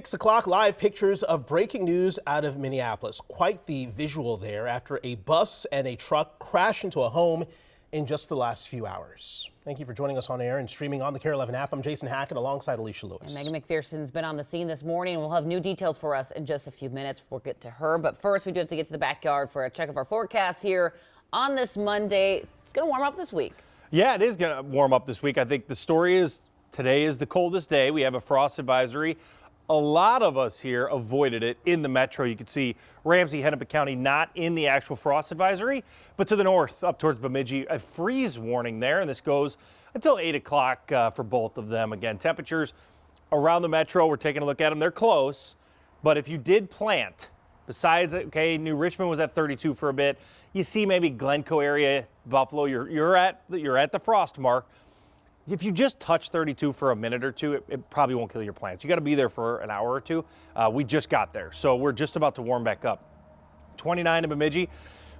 6 o'clock live pictures of breaking news out of Minneapolis. Quite the visual there after a bus and a truck crash into a home in just the last few hours. Thank you for joining us on air and streaming on the KARE 11 app. I'm Jason Hackett alongside Alicia Lewis. And Megan McPherson's been on the scene this morning. We'll have new details for us in just a few minutes. We'll get to her. But first, we do have to get to the backyard for a check of our forecast here on this Monday. It's going to warm up this week. Yeah, it is going to warm up this week. I think the story is today is the coldest day. We have a frost advisory. A lot of us here avoided it in the metro. You can see Ramsey, Hennepin County not in the actual frost advisory, but to the north up towards Bemidji, a freeze warning there. And this goes until 8 o'clock for both of them. Again, temperatures around the metro, we're taking a look at them. They're close, but if you did plant, besides, okay, New Richmond was at 32 for a bit. You see maybe Glencoe area, Buffalo, you're at the frost mark. If you just touch 32 for a minute or two, it probably won't kill your plants. You got to be there for an hour or two. We just got there, so we're just about to warm back up. 29 in Bemidji.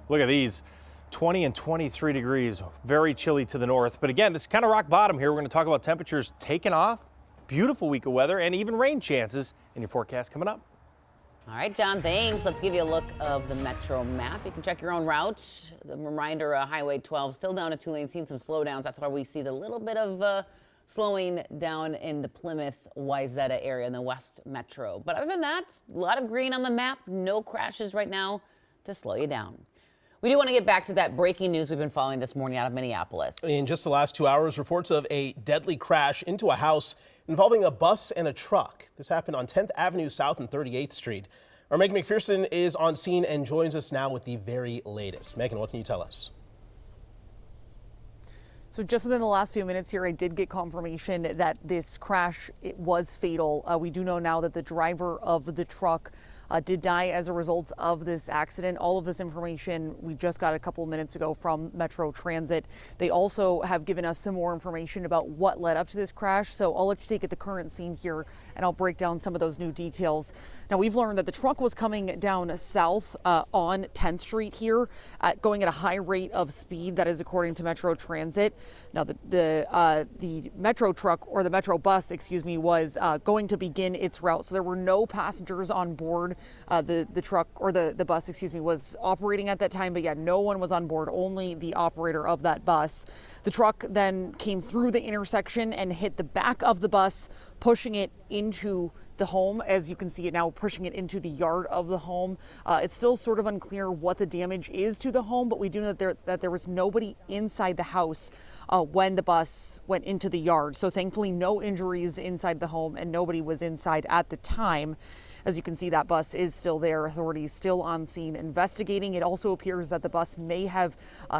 Look at these, 20 and 23 degrees. Very chilly to the north. But again, this is kind of rock bottom here. We're going to talk about temperatures taking off. Beautiful week of weather and even rain chances in your forecast coming up. All right, John, thanks. Let's give you a look of the metro map. You can check your own route. The reminder, Highway 12 still down to 2 lanes, seeing some slowdowns. That's why we see the little bit of slowing down in the Plymouth, Wayzata area in the West Metro. But other than that, a lot of green on the map. No crashes right now to slow you down. We do want to get back to that breaking news we've been following this morning out of Minneapolis. In just the last 2 hours, reports of a deadly crash into a house involving a bus and a truck. This happened on 10th Avenue South and 38th Street. Our Megan McPherson is on scene and joins us now with the very latest. Megan, what can you tell us? So just within the last few minutes here, I did get confirmation that this crash, it was fatal. We do know now that the driver of the truck did die as a result of this accident. All of this information we just got a couple of minutes ago from Metro Transit. They also have given us some more information about what led up to this crash. So I'll let you take at the current scene here and I'll break down some of those new details. Now, we've learned that the truck was coming down south on 10th Street here, going at a high rate of speed. That is according to Metro Transit. Now, the Metro truck, or the Metro bus, excuse me, was going to begin its route. So there were no passengers on board. The truck, or the bus, excuse me, was operating at that time, but yeah, no one was on board, only the operator of that bus. The truck then came through the intersection and hit the back of the bus, pushing it into the home. As you can see it now, pushing it into the yard of the home. It's still sort of unclear what the damage is to the home, but we do know that there was nobody inside the house when the bus went into the yard. So thankfully, no injuries inside the home and nobody was inside at the time. As you can see, that bus is still there. Authorities still on scene investigating. It also appears that the bus may have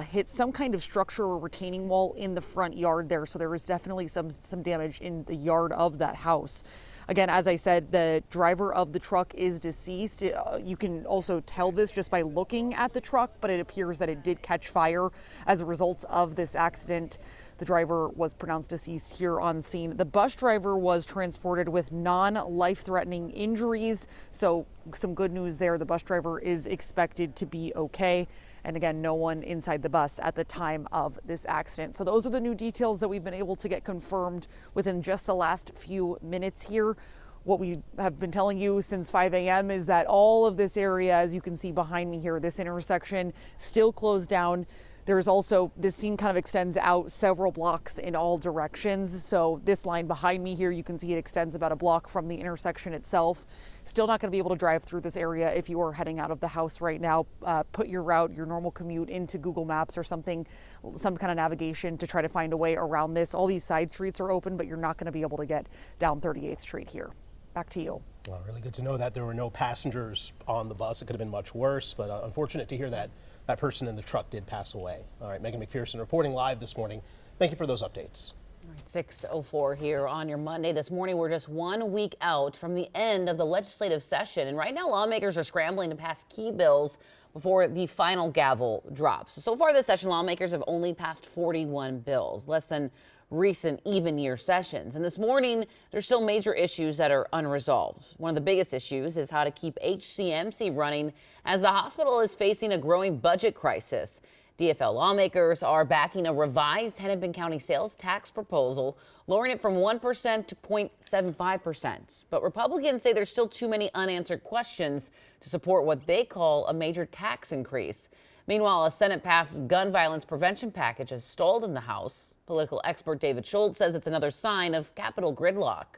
hit some kind of structure or retaining wall in the front yard there. So there is definitely some damage in the yard of that house. Again, as I said, the driver of the truck is deceased. You can also tell this just by looking at the truck, but it appears that it did catch fire as a result of this accident. The driver was pronounced deceased here on scene. The bus driver was transported with non-life-threatening injuries. So some good news there. The bus driver is expected to be okay. And again, no one inside the bus at the time of this accident. So those are the new details that we've been able to get confirmed within just the last few minutes here. What we have been telling you since 5 a.m. is that all of this area, as you can see behind me here, this intersection still closed down. There's also, this scene kind of extends out several blocks in all directions. So this line behind me here, you can see it extends about a block from the intersection itself. Still not going to be able to drive through this area if you are heading out of the house right now. Put your route, your normal commute into Google Maps or something, some kind of navigation to try to find a way around this. All these side streets are open, but you're not going to be able to get down 38th Street here. Back to you. Well, really good to know that there were no passengers on the bus. It could have been much worse, but unfortunate to hear that that person in the truck did pass away. All right, Megan McPherson reporting live this morning. Thank you for those updates. All right, 6:04 here on your Monday. This morning, we're just 1 week out from the end of the legislative session. And right now, lawmakers are scrambling to pass key bills before the final gavel drops. So far this session, lawmakers have only passed 41 bills, less than recent even year sessions. And this morning, there's still major issues that are unresolved. One of the biggest issues is how to keep HCMC running as the hospital is facing a growing budget crisis. DFL lawmakers are backing a revised Hennepin County sales tax proposal, lowering it from 1% to 0.75%. But Republicans say there's still too many unanswered questions to support what they call a major tax increase. Meanwhile, a Senate-passed gun violence prevention package has stalled in the House. Political expert David Schultz says it's another sign of Capitol gridlock.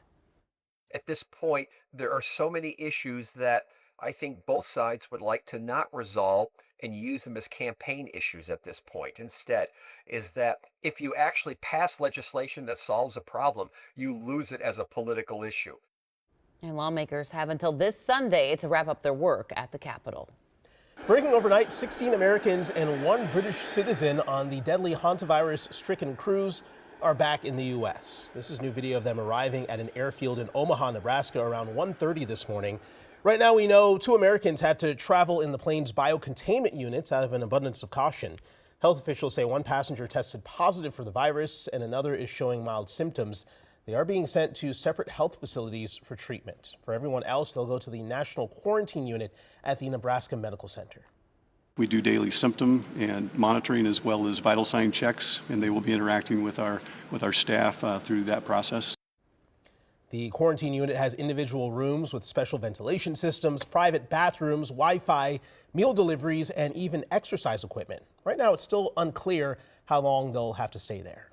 At this point, there are so many issues that I think both sides would like to not resolve and use them as campaign issues at this point. Instead, is that if you actually pass legislation that solves a problem, you lose it as a political issue. And lawmakers have until this Sunday to wrap up their work at the Capitol. Breaking overnight, 16 Americans and 1 British citizen on the deadly hantavirus-stricken cruise are back in the U.S. This is new video of them arriving at an airfield in Omaha, Nebraska around 1:30 this morning. Right now, we know 2 Americans had to travel in the plane's biocontainment units out of an abundance of caution. Health officials say 1 passenger tested positive for the virus and another is showing mild symptoms. They are being sent to separate health facilities for treatment. For everyone else, they'll go to the National Quarantine Unit at the Nebraska Medical Center. We do daily symptom and monitoring as well as vital sign checks, and they will be interacting with our staff through that process. The quarantine unit has individual rooms with special ventilation systems, private bathrooms, Wi-Fi, meal deliveries, and even exercise equipment. Right now, it's still unclear how long they'll have to stay there.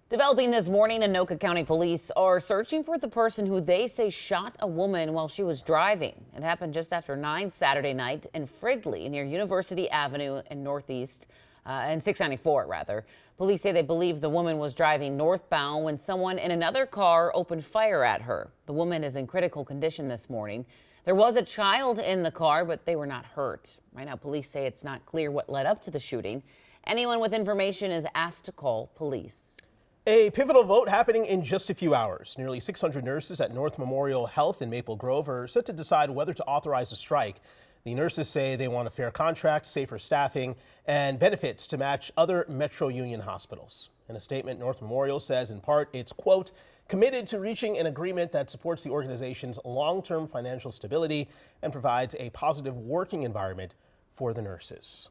Developing this morning, Anoka County Police are searching for the person who they say shot a woman while she was driving. It happened just after 9 Saturday night in Fridley near University Avenue in Northeast, and 694 rather. Police say they believe the woman was driving northbound when someone in another car opened fire at her. The woman is in critical condition this morning. There was a child in the car, but they were not hurt. Right now, police say it's not clear what led up to the shooting. Anyone with information is asked to call police. A pivotal vote happening in just a few hours. Nearly 600 nurses at North Memorial Health in Maple Grove are set to decide whether to authorize a strike. The nurses say they want a fair contract, safer staffing, and benefits to match other Metro Union hospitals. In a statement, North Memorial says in part it's, quote, committed to reaching an agreement that supports the organization's long-term financial stability and provides a positive working environment for the nurses.